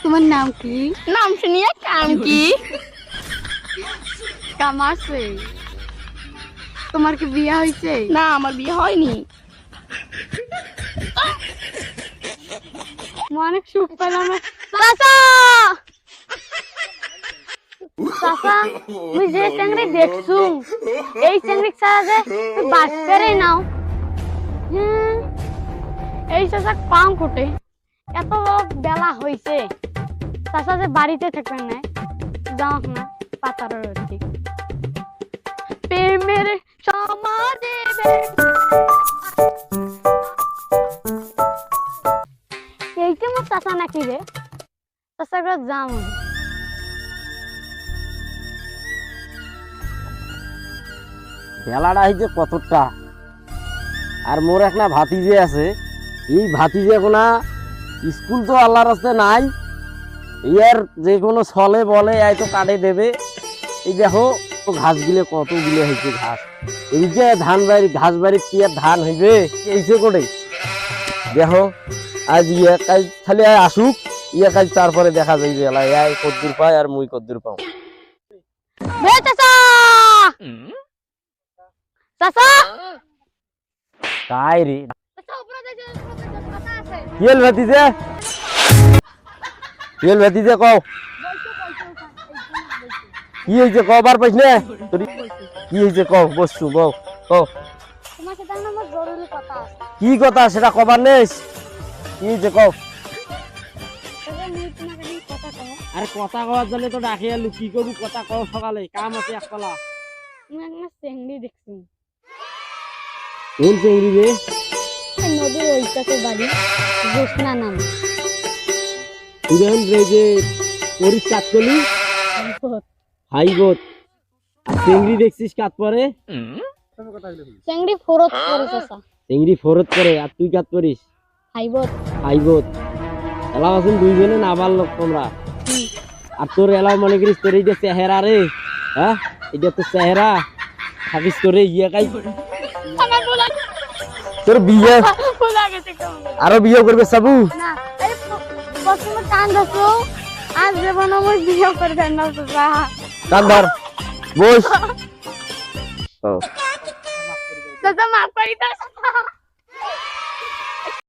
তোমার নাম কি? নাম শুনিয়ে কাম কি? কাম আছে? তোমার কি বিয়ে হয়েছে? না, আমার বিয়ে হয়নি। অনেক সুখ পেলাম। চাচা, চাচা, মুই যে চিংড়ি দেখছু, এই চিংড়ি ছাড়া যে বাস করে নাও। এই চাচা পাম কুটে, এত বেলা হয়েছে, চাচা যে বাড়িতে থাকবেন না, যাও না পাতার রোটি প্রেমের সমাজে। এই কি মোর চাচা নাকি রে? চাচা করে যাম। বেলাটা হয়েছে কতটা, আর মোর একটা ভাতিজে আছে। এই ভাতিজে কোনা স্কুল তো আল্লাহর রাস্তায় নাই, ইয়ার যে কোনো ছলে বলে এই তো কাটে দেবে। এই দেখো ঘাস গিলে কতগুলো হয়েছে ঘাস। এই যে ধান বাড়ি ঘাস বাড়ি কি আর ধান হইবে এইসে করে দেখো। আজ ইয়ে কাজ খালি আসুক, ইয়ে কাজ তারপরে দেখা যাইবে এলাই এই কদ্দুর পায় আর মুই কদ্দুর পাও। তাই রে কিয়েল ভাতিজে, কিয়েল ভাতিজে কও কি হয়েছে কবার পাইছ না কি হয়েছে কও বসছু বউ কও তোমার সাথে আমার জরুরি কথা আছে। কি কথা সেটা কবার নেস কি হয়েছে কও। আরে কথা কওয়ার জন্য তো ডাকি আলু কি করবো কথা কও সকালে কাম আছে একপালা। একটা চিংড়ি দেখছি কোন চিংড়ি রে? নদীর ওই পাশে বাড়ি, জ্যোৎস্না নাম। তুই এখন যে পরিস কাজ করলি হাইবোত আর চিংড়ি দেখছিস কাজ পরে? চিংড়ি ফোরত করে চাচা। চিংড়ি ফোরত করে আর তুই কাজ করিস হাইবত। হাইবোত। এলাও আছেন দুইজনে নাবার লোক তোমরা। আর তোর এলাও মনে করিস তোর এই যে চেহারা রে, হ্যাঁ এটা তো চেহারা থাকিস তোর ইয়ে কাই তোর বিয়ে আরো বিয়ে করবে সাবু না। এই প্রথমে কান ধরছো, আজ জীবন আমার বিয়ে করবেন না চাচা। কান ধর বস। চাচা মাফ করি দাও চাচা।